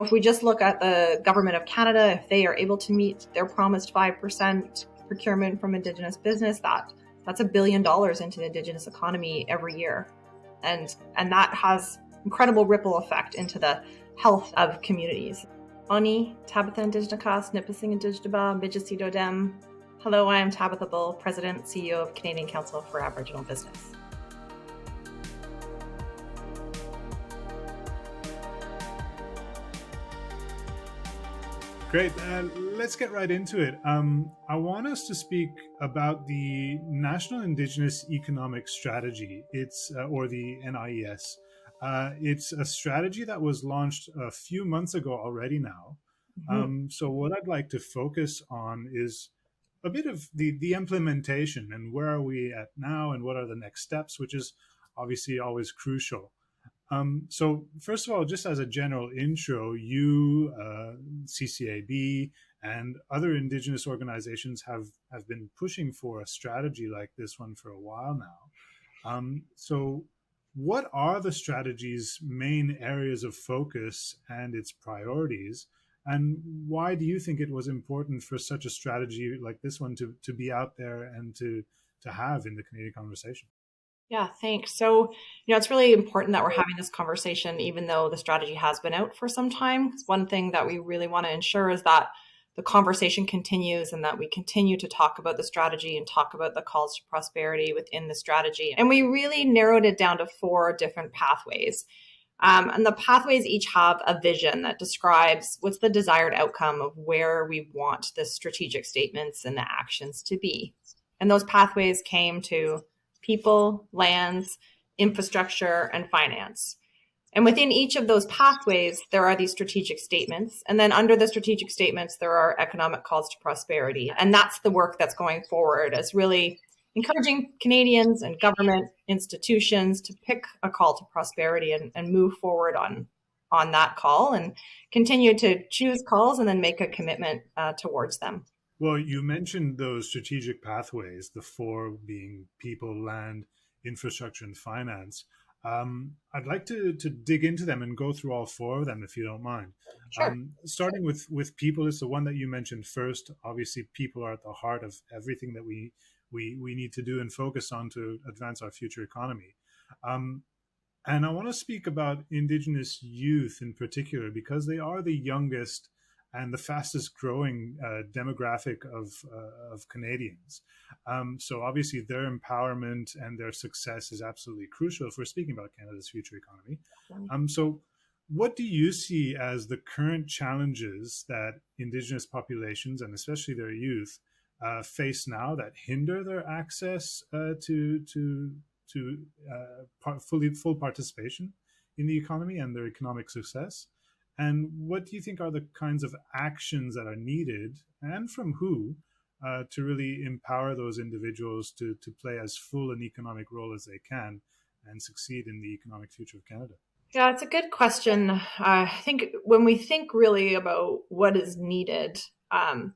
If we just look at the Government of Canada, if they are able to meet their promised 5% procurement from Indigenous business, that's $1 billion into the Indigenous economy every year. And that has incredible ripple effect into the health of communities. Ani, Tabatha Indigenakas, Nipissing Indigenaba, Midjasito Dem. Hello, I am Tabatha Bull, President, CEO of Canadian Council for Aboriginal Business. Great. Let's get right into it. I want us to speak about the National Indigenous Economic Strategy. Or the NIES. It's a strategy that was launched a few months ago already now. So what I'd like to focus on is a bit of the implementation and where are we at now and what are the next steps, which is obviously always crucial. So first of all, just as a general intro, you, CCAB, and other Indigenous organizations have been pushing for a strategy like this one for a while now. So what are the strategy's main areas of focus and its priorities? And why do you think it was important for such a strategy like this one to be out there and to have in the Canadian conversation? Yeah, thanks. So, it's really important that we're having this conversation, even though the strategy has been out for some time. One thing that we really want to ensure is that the conversation continues and that we continue to talk about the strategy and talk about the calls to prosperity within the strategy. And we really narrowed it down to 4 different pathways. And the pathways each have a vision that describes what's the desired outcome of where we want the strategic statements and the actions to be. And those pathways came to people, lands, infrastructure, and finance. And within each of those pathways, there are these strategic statements. And then under the strategic statements, there are economic calls to prosperity. And that's the work that's going forward, as really encouraging Canadians and government institutions to pick a call to prosperity and move forward on that call and continue to choose calls and then make a commitment towards them. Well, you mentioned those strategic pathways, the 4 being people, land, infrastructure, and finance. I'd like to dig into them and go through all 4 of them, if you don't mind. Sure. Starting with people is the one that you mentioned first. Obviously, people are at the heart of everything that we need to do and focus on to advance our future economy. And I want to speak about Indigenous youth in particular, because they are the youngest and the fastest growing demographic of Canadians. So obviously their empowerment and their success is absolutely crucial if we're speaking about Canada's future economy. So what do you see as the current challenges that Indigenous populations, and especially their youth, face now that hinder their access to full participation in the economy and their economic success? And what do you think are the kinds of actions that are needed, and from who, to really empower those individuals to play as full an economic role as they can and succeed in the economic future of Canada? Yeah, it's a good question. I think when we think really about what is needed,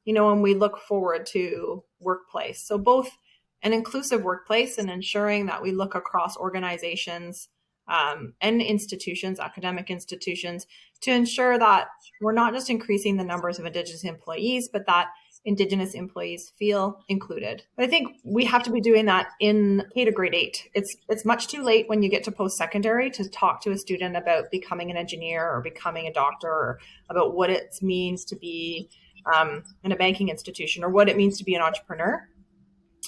when we look forward to workplace, so both an inclusive workplace and ensuring that we look across organizations and institutions, academic institutions, to ensure that we're not just increasing the numbers of Indigenous employees, but that Indigenous employees feel included. But I think we have to be doing that in K to grade 8. It's much too late when you get to post-secondary to talk to a student about becoming an engineer or becoming a doctor, or about what it means to be in a banking institution, or what it means to be an entrepreneur.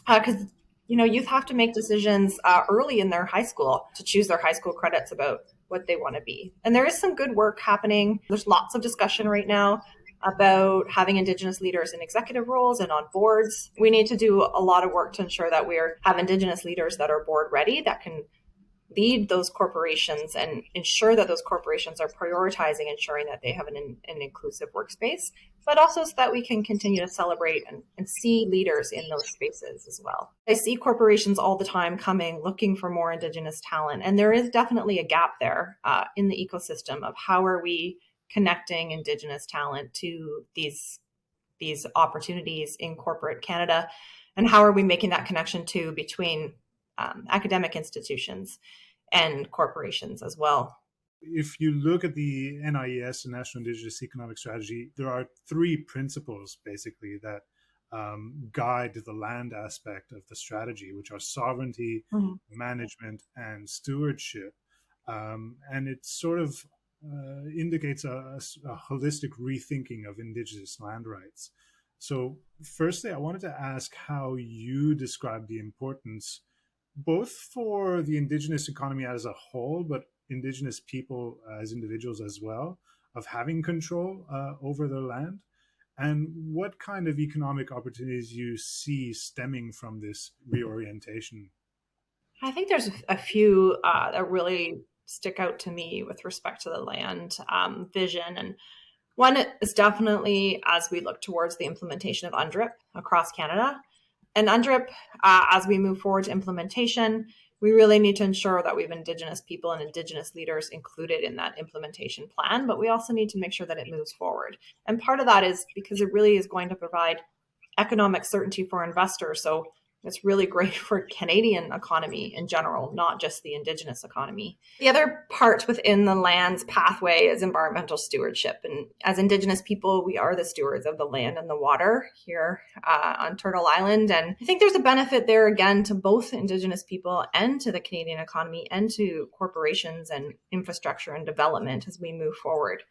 Because youth have to make decisions early in their high school to choose their high school credits about what they want to be. And there is some good work happening. There's lots of discussion right now about having Indigenous leaders in executive roles and on boards. We need to do a lot of work to ensure that we have Indigenous leaders that are board ready, that can lead those corporations and ensure that those corporations are prioritizing ensuring that they have an inclusive workspace, but also so that we can continue to celebrate and see leaders in those spaces as well. I see corporations all the time coming, looking for more Indigenous talent, and there is definitely a gap there in the ecosystem of how are we connecting Indigenous talent to these opportunities in corporate Canada, and how are we making that connection too between academic institutions and corporations as well. If you look at the NIES, the National Indigenous Economic Strategy, there are three principles basically that guide the land aspect of the strategy, which are sovereignty, Mhm. management, and stewardship. And it sort of indicates a holistic rethinking of Indigenous land rights. So, firstly, I wanted to ask how you describe the importance, both for the Indigenous economy as a whole, but Indigenous people as individuals as well, of having control over their land, and what kind of economic opportunities you see stemming from this reorientation. I think there's a few that really stick out to me with respect to the land vision. And one is definitely as we look towards the implementation of UNDRIP across Canada. And UNDRIP, as we move forward to implementation, we really need to ensure that we have Indigenous people and Indigenous leaders included in that implementation plan, but we also need to make sure that it moves forward. And part of that is because it really is going to provide economic certainty for investors. So it's really great for Canadian economy in general, not just the Indigenous economy. The other part within the land's pathway is environmental stewardship. And as Indigenous people, we are the stewards of the land and the water here on Turtle Island. And I think there's a benefit there again to both Indigenous people and to the Canadian economy and to corporations and infrastructure and development as we move forward.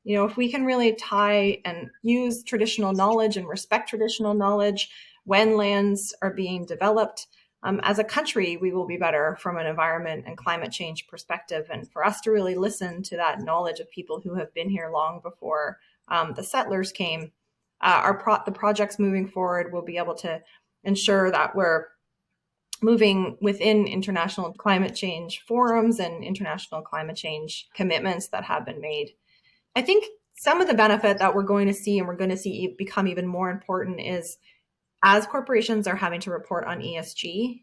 If we can really tie and use traditional knowledge and respect traditional knowledge when lands are being developed, as a country, we will be better from an environment and climate change perspective. And for us to really listen to that knowledge of people who have been here long before the settlers came, the projects moving forward will be able to ensure that we're moving within international climate change forums and international climate change commitments that have been made. I think some of the benefit that we're going to see and we're going to see become even more important is as corporations are having to report on ESG,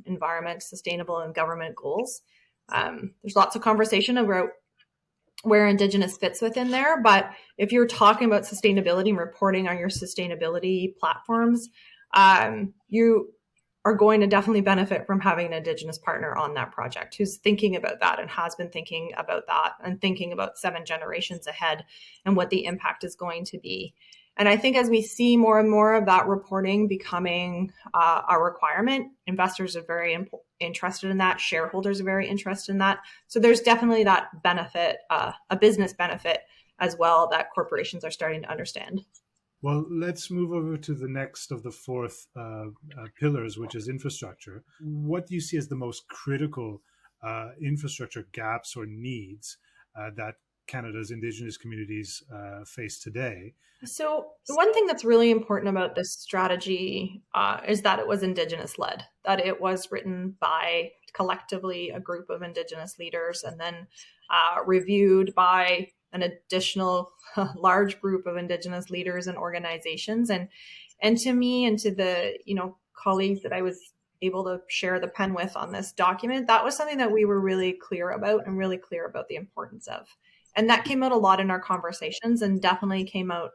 environment, sustainable, and government goals. There's lots of conversation about where Indigenous fits within there. But if you're talking about sustainability and reporting on your sustainability platforms, you are going to definitely benefit from having an Indigenous partner on that project who's thinking about that and has been thinking about that and thinking about 7 generations ahead and what the impact is going to be. And I think as we see more and more of that reporting becoming a requirement, investors are very interested in that. Shareholders are very interested in that. So there's definitely that benefit, a business benefit as well, that corporations are starting to understand. Well, let's move over to the next of the fourth pillars, which is infrastructure. What do you see as the most critical infrastructure gaps or needs that Canada's Indigenous communities face today? So the one thing that's really important about this strategy is that it was Indigenous led, that it was written by collectively a group of Indigenous leaders and then reviewed by an additional large group of Indigenous leaders and organizations. And to me and to the colleagues that I was able to share the pen with on this document, that was something that we were really clear about and really clear about the importance of. And that came out a lot in our conversations and definitely came out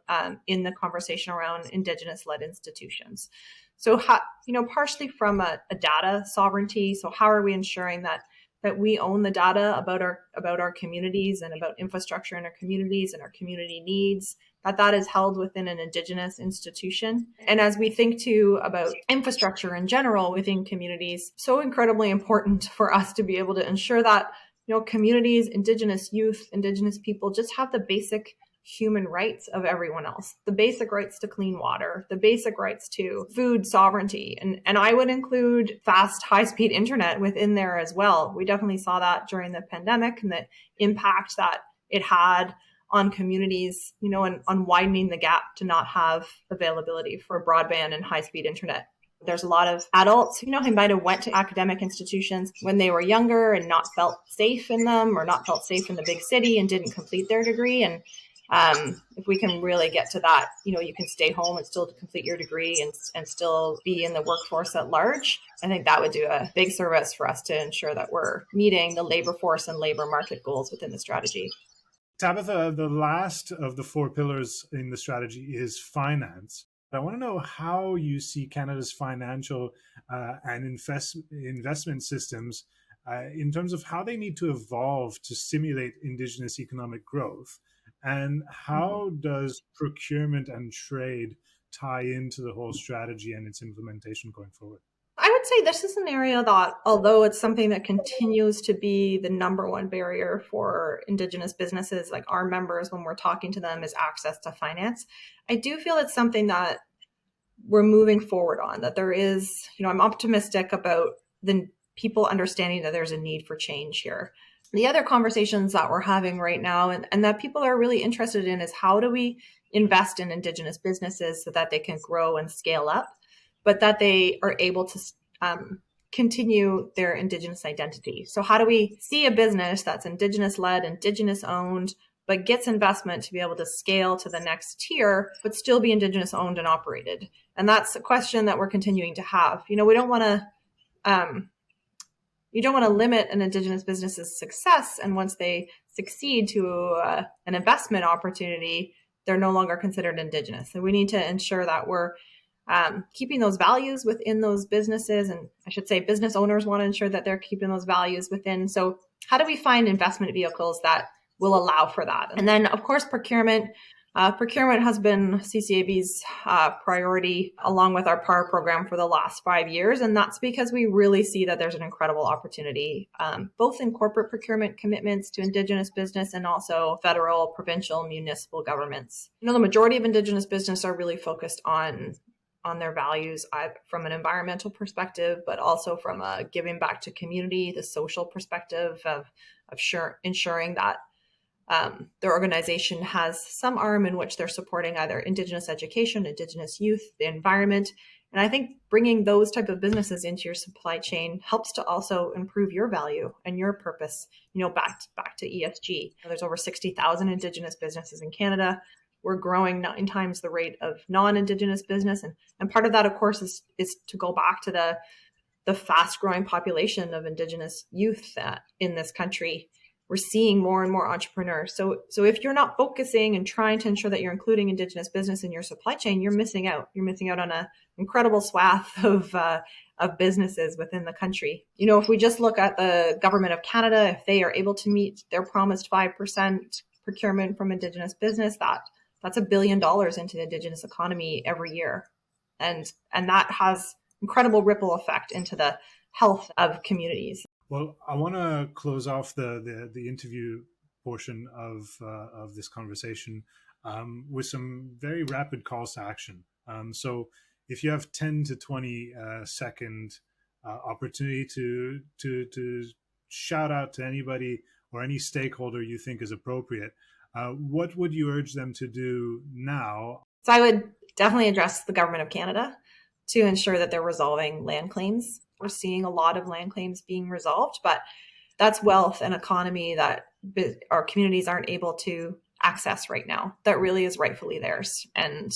in the conversation around Indigenous-led institutions. So, partially from a data sovereignty. So how are we ensuring that we own the data about our communities and about infrastructure in our communities and our community needs, that is held within an Indigenous institution. And as we think too about infrastructure in general within communities, so incredibly important for us to be able to ensure that communities, Indigenous youth, Indigenous people just have the basic human rights of everyone else, the basic rights to clean water, the basic rights to food sovereignty. And I would include fast, high-speed internet within there as well. We definitely saw that during the pandemic and the impact that it had on communities, and on widening the gap to not have availability for broadband and high-speed internet. There's a lot of adults, who might have went to academic institutions when they were younger and not felt safe in them or not felt safe in the big city and didn't complete their degree. And if we can really get to that, you can stay home and still complete your degree and still be in the workforce at large. I think that would do a big service for us to ensure that we're meeting the labor force and labor market goals within the strategy. Tabatha, the last of the 4 pillars in the strategy is finance. I want to know how you see Canada's financial and investment systems in terms of how they need to evolve to stimulate Indigenous economic growth, and Mhm. how does procurement and trade tie into the whole strategy and its implementation going forward? I would say this is an area that, although it's something that continues to be the number one barrier for Indigenous businesses, like our members, when we're talking to them, is access to finance. I do feel it's something that we're moving forward on, that there is, I'm optimistic about the people understanding that there's a need for change here. The other conversations that we're having right now and that people are really interested in is how do we invest in Indigenous businesses so that they can grow and scale up, but that they are able to continue their Indigenous identity. So, how do we see a business that's Indigenous led, Indigenous owned, but gets investment to be able to scale to the next tier, but still be Indigenous owned and operated? And that's a question that we're continuing to have. We don't want to you don't want to limit an Indigenous business's success, and once they succeed to an investment opportunity, they're no longer considered Indigenous. So we need to ensure that we're keeping those values within those businesses, and I should say business owners want to ensure that they're keeping those values within. So how do we find investment vehicles that will allow for that? And then, of course, procurement. Procurement has been CCAB's priority along with our PAR program for the last 5 years. And that's because we really see that there's an incredible opportunity, both in corporate procurement commitments to Indigenous business and also federal, provincial, municipal governments. The majority of Indigenous business are really focused on their values from an environmental perspective, but also from a giving back to community, the social perspective of ensuring that their organization has some arm in which they're supporting either Indigenous education, Indigenous youth, the environment. And I think bringing those type of businesses into your supply chain helps to also improve your value and your purpose, back to ESG. There's over 60,000 Indigenous businesses in Canada. We're growing 9 times the rate of non-Indigenous business. And part of that, of course, is to go back to the fast growing population of Indigenous youth in this country. We're seeing more and more entrepreneurs. So if you're not focusing and trying to ensure that you're including Indigenous business in your supply chain, you're missing out. You're missing out on an incredible swath of businesses within the country. If we just look at the government of Canada, if they are able to meet their promised 5% procurement from Indigenous business, that's $1 billion into the Indigenous economy every year. And that has incredible ripple effect into the health of communities. Well, I want to close off the interview portion of this conversation with some very rapid calls to action. So, if you have 10 to 20 second opportunity to shout out to anybody or any stakeholder you think is appropriate, what would you urge them to do now? So I would definitely address the government of Canada to ensure that they're resolving land claims. We're seeing a lot of land claims being resolved, but that's wealth and economy that our communities aren't able to access right now. That really is rightfully theirs. And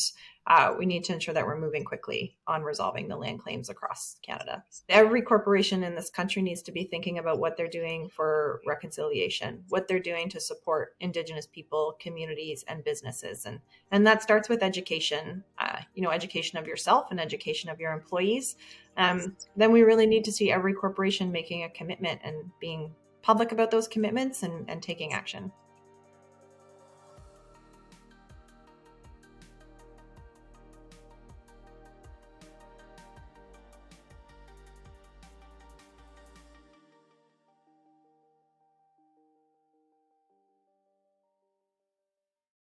we need to ensure that we're moving quickly on resolving the land claims across Canada. Every corporation in this country needs to be thinking about what they're doing for reconciliation, what they're doing to support Indigenous people, communities, and businesses. And that starts with education, education of yourself and education of your employees. Then we really need to see every corporation making a commitment and being public about those commitments and taking action.